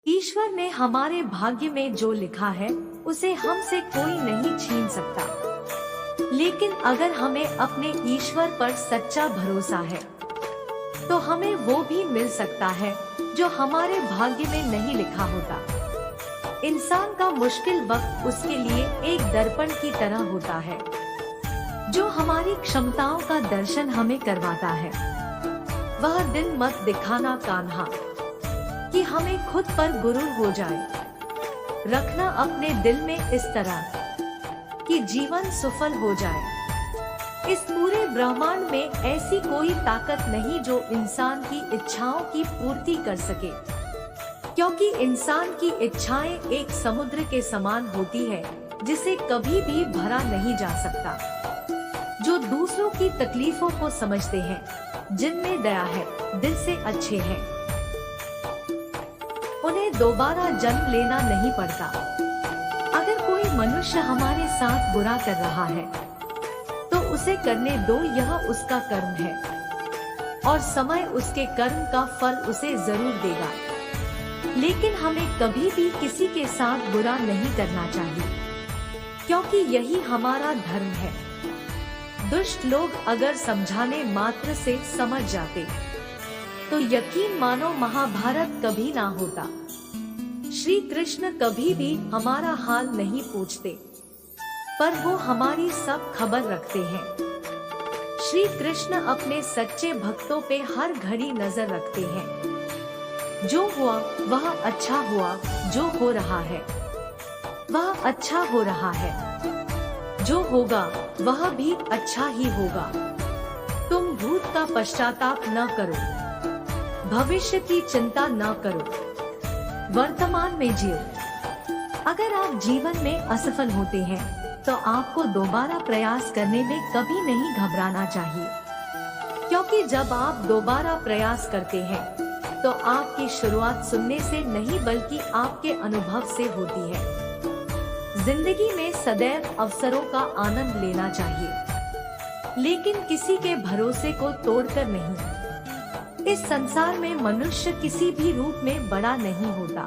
ईश्वर ने हमारे भाग्य में जो लिखा है उसे हमसे कोई नहीं छीन सकता। लेकिन अगर हमें अपने ईश्वर पर सच्चा भरोसा है तो हमें वो भी मिल सकता है जो हमारे भाग्य में नहीं लिखा होता। इंसान का मुश्किल वक्त उसके लिए एक दर्पण की तरह होता है जो हमारी क्षमताओं का दर्शन हमें करवाता है। वह दिन मत दिखाना कान्हा कि हमें खुद पर गुरूर हो जाए। रखना अपने दिल में इस तरह कि जीवन सफल हो जाए। इस पूरे ब्रह्मांड में ऐसी कोई ताकत नहीं जो इंसान की इच्छाओं की पूर्ति कर सके, क्योंकि इंसान की इच्छाएं एक समुद्र के समान होती है जिसे कभी भी भरा नहीं जा सकता। जो दूसरों की तकलीफों को समझते हैं, जिनमें दया है, दिल से अच्छे हैं, उन्हें दोबारा जन्म लेना नहीं पड़ता। अगर कोई मनुष्य हमारे साथ बुरा कर रहा है तो उसे करने दो, यह उसका कर्म है और समय उसके कर्म का फल उसे जरूर देगा। लेकिन हमें कभी भी किसी के साथ बुरा नहीं करना चाहिए, क्योंकि यही हमारा धर्म है। दुष्ट लोग अगर समझाने मात्र से समझ जाते तो यकीन मानो महाभारत कभी ना होता। श्री कृष्ण कभी भी हमारा हाल नहीं पूछते, पर वो हमारी सब खबर रखते हैं। श्री कृष्ण अपने सच्चे भक्तों पे हर घड़ी नजर रखते हैं। जो हुआ वह अच्छा हुआ, जो हो रहा है वह अच्छा हो रहा है, जो होगा वह भी अच्छा ही होगा। तुम भूत का पश्चाताप न करो, भविष्य की चिंता न करो, वर्तमान में जियो। अगर आप जीवन में असफल होते हैं तो आपको दोबारा प्रयास करने में कभी नहीं घबराना चाहिए, क्योंकि जब आप दोबारा प्रयास करते हैं तो आपकी शुरुआत सुनने से नहीं बल्कि आपके अनुभव से होती है। जिंदगी में सदैव अवसरों का आनंद लेना चाहिए, लेकिन किसी के भरोसे को तोड़कर नहीं। इस संसार में मनुष्य किसी भी रूप में बड़ा नहीं होता,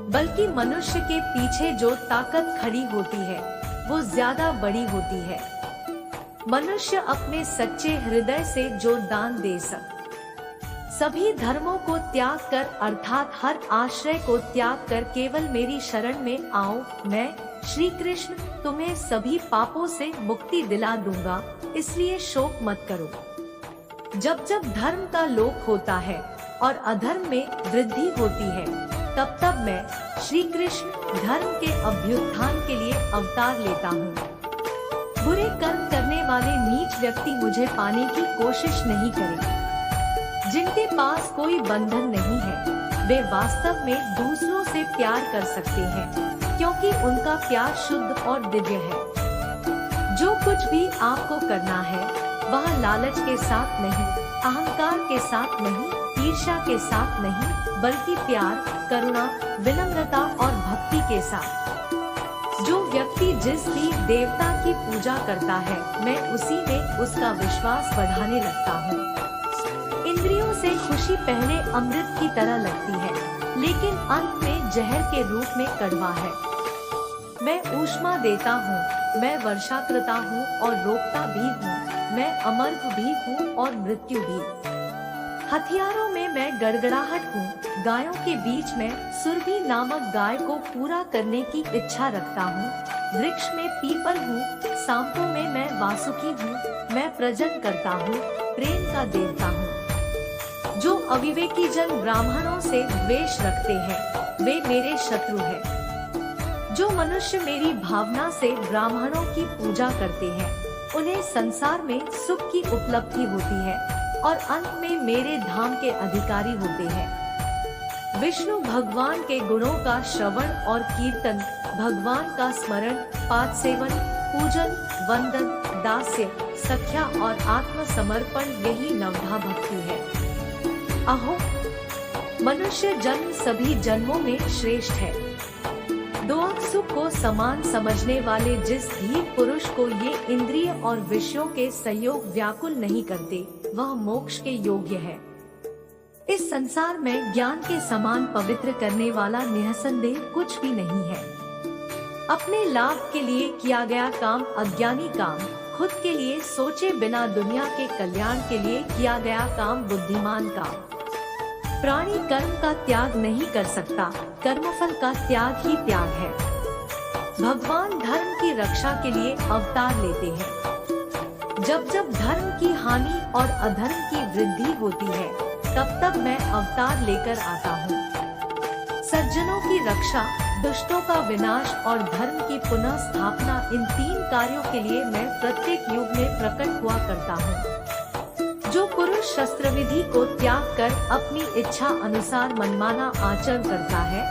बल्कि मनुष्य के पीछे जो ताकत खड़ी होती है वो ज्यादा बड़ी होती है। मनुष्य अपने सच्चे हृदय से जो दान दे सभी धर्मों को त्याग कर, अर्थात हर आश्रय को त्याग कर केवल मेरी शरण में आओ, मैं श्री कृष्ण तुम्हें सभी पापों से मुक्ति दिला दूंगा। इसलिए शोक मत करो। जब जब धर्म का लोप होता है और अधर्म में वृद्धि होती है, तब तब मैं श्री कृष्ण धर्म के अभ्युत्थान के लिए अवतार लेता हूँ। बुरे कर्म करने वाले नीच व्यक्ति मुझे पाने की कोशिश नहीं करें। जिनके पास कोई बंधन नहीं है वे वास्तव में दूसरों से प्यार कर सकते हैं, क्योंकि उनका प्यार शुद्ध और दिव्य है। जो कुछ भी आपको करना है वह लालच के साथ नहीं, अहंकार के साथ नहीं, ईर्ष्या के साथ नहीं, बल्कि प्यार, करुणा, विनम्रता और भक्ति के साथ। जो व्यक्ति जिस भी देवता की पूजा करता है, मैं उसी में उसका विश्वास बढ़ाने लगता हूँ। इंद्रियों से खुशी पहले अमृत की तरह लगती है, लेकिन अंत में जहर के रूप में कड़वा है। मैं ऊष्मा देता हूँ, मैं वर्षा करता हूँ और रोकता भी हूँ, मैं अमर्त्य भी हूँ और मृत्यु भी। हथियारों में मैं गड़गड़ाहट हूँ, गायों के बीच में सुरभि नामक गाय को पूरा करने की इच्छा रखता हूँ। वृक्ष में पीपल हूँ, सांपों में मैं वासुकी हूँ, मैं प्रजन करता हूँ, प्रेम का देवता हूँ। जो अविवेकी जन ब्राह्मणों से द्वेष रखते हैं वे मेरे शत्रु हैं। जो मनुष्य मेरी भावना से ब्राह्मणों की पूजा करते हैं उन्हें संसार में सुख की उपलब्धि होती है और अंत में मेरे धाम के अधिकारी होते हैं। विष्णु भगवान के गुणों का श्रवण और कीर्तन, भगवान का स्मरण, पाद सेवन, पूजन, वंदन, दास्य, सख्या और आत्मसमर्पण, यही नवधा भक्ति है। अहो, मनुष्य जन्म सभी जन्मों में श्रेष्ठ है। दुख सुख को समान समझने वाले जिस धीर पुरुष को ये इंद्रिय और विषयों के संयोग व्याकुल नहीं करते, वह मोक्ष के योग्य है। इस संसार में ज्ञान के समान पवित्र करने वाला निःसंदेह कुछ भी नहीं है। अपने लाभ के लिए किया गया काम अज्ञानी काम, खुद के लिए सोचे बिना दुनिया के कल्याण के लिए किया गया काम बुद्धिमान काम। प्राणी कर्म का त्याग नहीं कर सकता, कर्मफल का त्याग ही त्याग है। भगवान धर्म की रक्षा के लिए अवतार लेते हैं। जब जब धर्म की हानि और अधर्म की वृद्धि होती है, तब तब मैं अवतार लेकर आता हूँ। सज्जनों की रक्षा, दुष्टों का विनाश और धर्म की पुनः स्थापना, इन 3 कार्यों के लिए मैं प्रत्येक युग में प्रकट हुआ करता हूँ। जो पुरुष शस्त्र विधि को त्याग कर अपनी इच्छा अनुसार मनमाना आचरण करता है,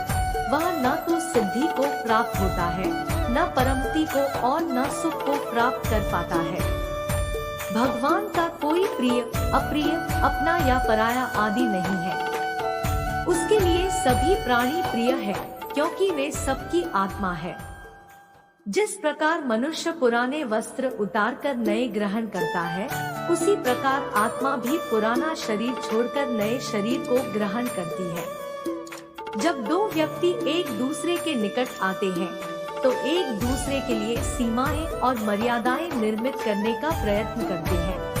वह न तो सिद्धि को प्राप्त होता है, न परमति को और न सुख को प्राप्त कर पाता है। भगवान का कोई प्रिय, अप्रिय, अपना या पराया आदि नहीं है। उसके लिए सभी प्राणी प्रिय है, क्योंकि वे सबकी आत्मा है। जिस प्रकार मनुष्य पुराने वस्त्र उतारकर नए ग्रहण करता है, उसी प्रकार आत्मा भी पुराना शरीर छोड़कर नए शरीर को ग्रहण करती है। जब 2 व्यक्ति एक दूसरे के निकट आते हैं, तो एक दूसरे के लिए सीमाएं और मर्यादाएं निर्मित करने का प्रयत्न करते हैं।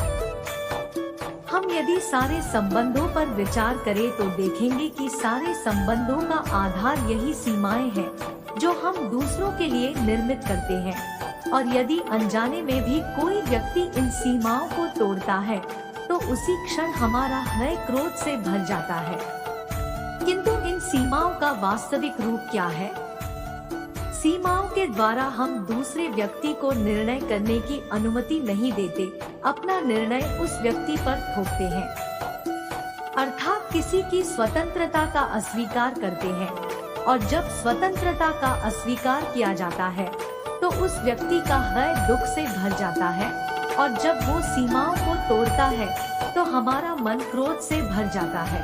हम यदि सारे संबंधों पर विचार करें तो देखेंगे कि सारे संबंधों का आधार यही सीमाएं हैं, जो हम दूसरों के लिए निर्मित करते हैं। और यदि अनजाने में भी कोई व्यक्ति इन सीमाओं को तोड़ता है, तो उसी क्षण हमारा हृदय क्रोध से भर जाता है। किंतु इन सीमाओं का वास्तविक रूप क्या है? सीमाओं के द्वारा हम दूसरे व्यक्ति को निर्णय करने की अनुमति नहीं देते, अपना निर्णय उस व्यक्ति पर थोपते हैं। अर्थात किसी की स्वतंत्रता का अस्वीकार करते हैं, और जब स्वतंत्रता का अस्वीकार किया जाता है, तो उस व्यक्ति का हृदय दुख से भर जाता है, और जब वो सीमाओं को तोड़ता है, तो हमारा मन क्रोध से भर जाता है।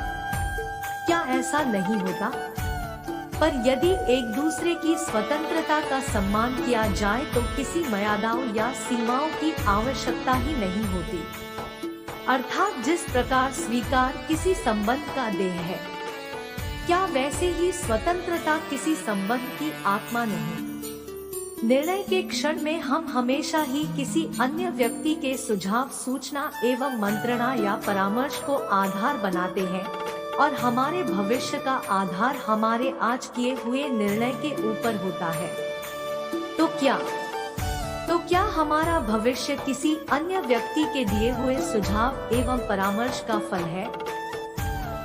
क्या ऐसा नहीं होता? पर यदि एक दूसरे की स्वतंत्रता का सम्मान किया जाए तो किसी मर्यादाओं या सीमाओं की आवश्यकता ही नहीं होती। अर्थात जिस प्रकार स्वीकार किसी संबंध का देह है, क्या वैसे ही स्वतंत्रता किसी संबंध की आत्मा नहीं। निर्णय के क्षण में हम हमेशा ही किसी अन्य व्यक्ति के सुझाव, सूचना एवं मंत्रणा या परामर्श को आधार बनाते हैं, और हमारे भविष्य का आधार हमारे आज किए हुए निर्णय के ऊपर होता है। तो क्या हमारा भविष्य किसी अन्य व्यक्ति के दिए हुए सुझाव एवं परामर्श का फल है?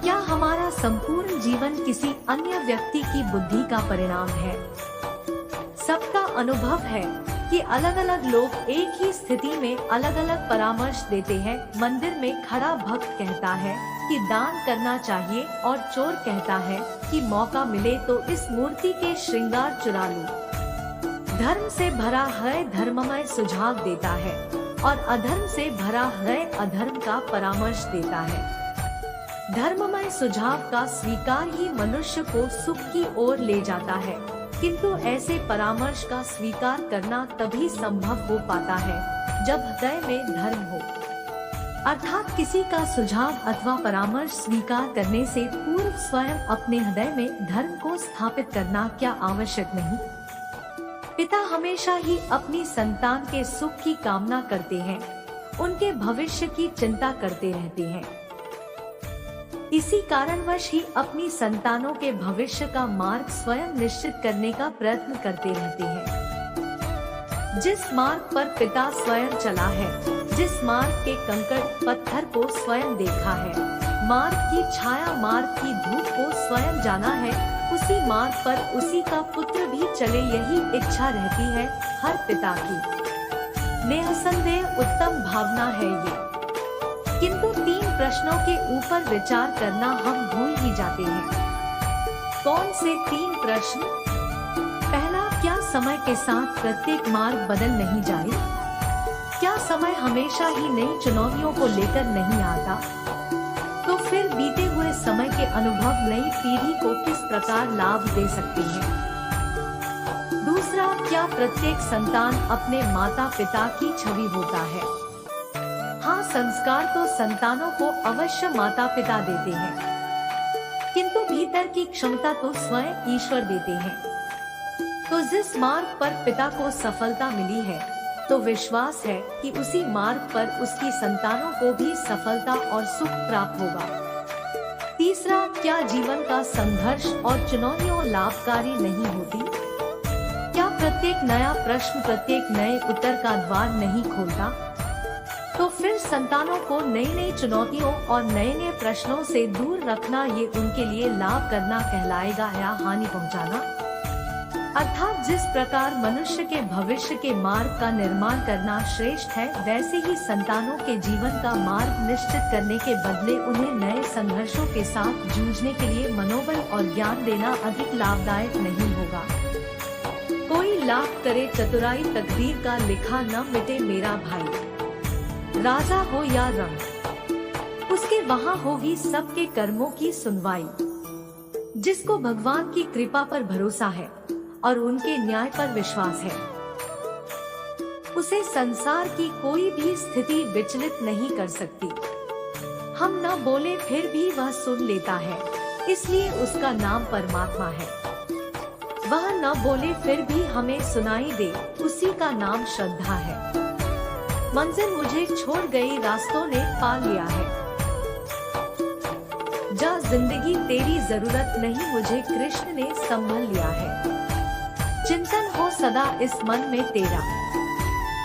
क्या हमारा संपूर्ण जीवन किसी अन्य व्यक्ति की बुद्धि का परिणाम है? सबका अनुभव है कि अलग अलग लोग एक ही स्थिति में अलग अलग परामर्श देते हैं। मंदिर में खड़ा भक्त कहता है कि दान करना चाहिए, और चोर कहता है कि मौका मिले तो इस मूर्ति के श्रृंगार चुरा लूं। धर्म से भरा हृदय धर्ममय सुझाव देता है, और अधर्म से भरा हृदय अधर्म का परामर्श देता है। धर्ममय सुझाव का स्वीकार ही मनुष्य को सुख की ओर ले जाता है, किंतु ऐसे परामर्श का स्वीकार करना तभी संभव हो पाता है जब हृदय में धर्म हो। अर्थात किसी का सुझाव अथवा परामर्श स्वीकार करने से पूर्व स्वयं अपने हृदय में धर्म को स्थापित करना क्या आवश्यक नहीं? पिता हमेशा ही अपनी संतान के सुख की कामना करते हैं, उनके भविष्य की चिंता करते रहते हैं। इसी कारणवश ही अपनी संतानों के भविष्य का मार्ग स्वयं निश्चित करने का प्रयत्न करते रहते हैं। जिस मार्ग पर पिता स्वयं चला है, जिस मार्ग के कंकड़ पत्थर को स्वयं देखा है, मार्ग की छाया, मार्ग की धूप को स्वयं जाना है, उसी मार्ग पर उसी का पुत्र भी चले, यही इच्छा रहती है हर पिता की। निःसंदेह उत्तम भावना है ये। किंतु 3 प्रश्नों के ऊपर विचार करना हम भूल ही जाते हैं। कौन से 3 प्रश्न? पहला, क्या समय के साथ प्रत्येक मार्ग बदल नहीं जाए? क्या समय हमेशा ही नई चुनौतियों को लेकर नहीं आता? तो फिर बीते हुए समय के अनुभव नई पीढ़ी को किस प्रकार लाभ दे सकते हैं? दूसरा, क्या प्रत्येक संतान अपने माता पिता की छवि होता है? हाँ, संस्कार तो संतानों को अवश्य माता पिता देते हैं, बेहतर की क्षमता तो स्वयं ईश्वर देते हैं। तो जिस मार्ग पर पिता को सफलता मिली है, तो विश्वास है कि उसी मार्ग पर उसकी संतानों को भी सफलता और सुख प्राप्त होगा। तीसरा, क्या जीवन का संघर्ष और चुनौतियां लाभकारी नहीं होती? क्या प्रत्येक नया प्रश्न प्रत्येक नए उत्तर का द्वार नहीं खोलता? तो फिर संतानों को नई नई चुनौतियों और नए नए प्रश्नों से दूर रखना, ये उनके लिए लाभ करना कहलाएगा या हानि पहुंचाना? अर्थात जिस प्रकार मनुष्य के भविष्य के मार्ग का निर्माण करना श्रेष्ठ है, वैसे ही संतानों के जीवन का मार्ग निश्चित करने के बदले उन्हें नए संघर्षों के साथ जूझने के लिए मनोबल और ज्ञान देना अधिक लाभदायक नहीं होगा। कोई लाख करे चतुराई, तकदीर का लिखा न मिटे मेरा भाई। राजा हो या रंग, उसके वहाँ होगी सबके कर्मों की सुनवाई। जिसको भगवान की कृपा पर भरोसा है और उनके न्याय पर विश्वास है, उसे संसार की कोई भी स्थिति विचलित नहीं कर सकती। हम न बोले फिर भी वह सुन लेता है, इसलिए उसका नाम परमात्मा है। वह न बोले फिर भी हमें सुनाई दे, उसी का नाम श्रद्धा है। मंजिल मुझे छोड़ गई, रास्तों ने पा लिया है। जा जिंदगी तेरी जरूरत नहीं, मुझे कृष्ण ने संभल लिया है। चिंतन हो सदा इस मन में तेरा,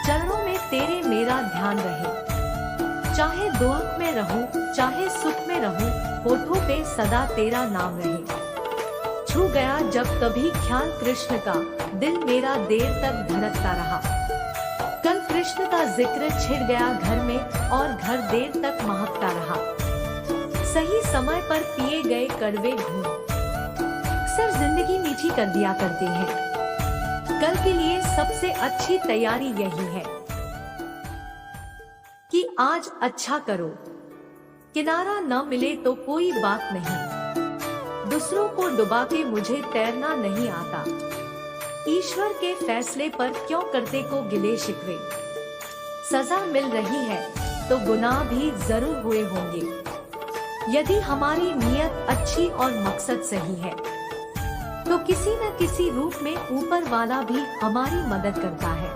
चरणों में तेरे मेरा ध्यान रहे। चाहे दुख में रहूं, चाहे सुख में रहूं, होठों पे सदा तेरा नाम रहे। छू गया जब कभी ख्याल कृष्ण का, दिल मेरा देर तक धड़कता रहा। कल कृष्ण का जिक्र छिड़ गया घर में, और घर देर तक महकता रहा। सही समय पर पिए गए कड़वे घूंट अक्सर जिंदगी मीठी कर दिया करते हैं। कल के लिए सबसे अच्छी तैयारी यही है कि आज अच्छा करो। किनारा न मिले तो कोई बात नहीं, दूसरों को डुबा के मुझे तैरना नहीं आता। ईश्वर के फैसले पर क्यों करते को गिले शिकवे। सजा मिल रही है तो गुनाह भी जरूर हुए होंगे। यदि हमारी नीयत अच्छी और मकसद सही है, तो किसी न किसी रूप में ऊपर वाला भी हमारी मदद करता है।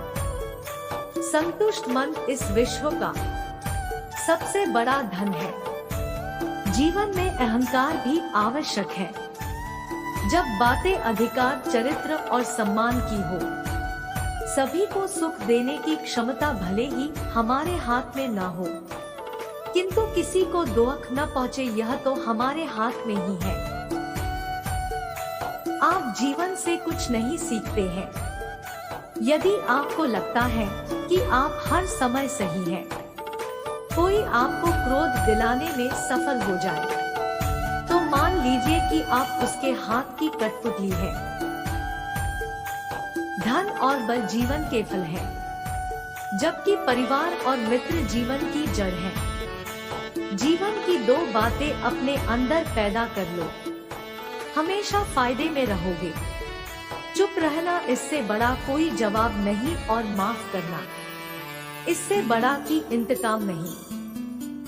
संतुष्ट मन इस विश्व का सबसे बड़ा धन है। जीवन में अहंकार भी आवश्यक है। जब बातें अधिकार, चरित्र और सम्मान की हो, सभी को सुख देने की क्षमता भले ही हमारे हाथ में न हो, किंतु किसी को दुख न पहुँचे, यह तो हमारे हाथ में ही है। आप जीवन से कुछ नहीं सीखते हैं। यदि आपको लगता है कि आप हर समय सही हैं, कोई आपको क्रोध दिलाने में सफल हो जाए, तो मान लीजिए कि आप उसके हाथ की कठपुतली हैं। धन और बल जीवन के फल हैं, जबकि परिवार और मित्र जीवन की जड़ हैं। जीवन की दो बातें अपने अंदर पैदा कर लो, हमेशा फायदे में रहोगे। चुप रहना, इससे बड़ा कोई जवाब नहीं, और माफ करना, इससे बड़ा कि इंतकाम नहीं।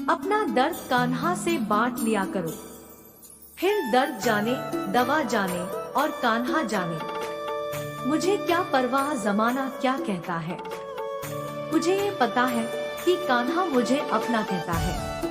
अपना दर्द कान्हा से बांट लिया करो, फिर दर्द जाने, दवा जाने और कान्हा जाने। मुझे क्या परवाह जमाना क्या कहता है, मुझे ये पता है कि कान्हा मुझे अपना कहता है।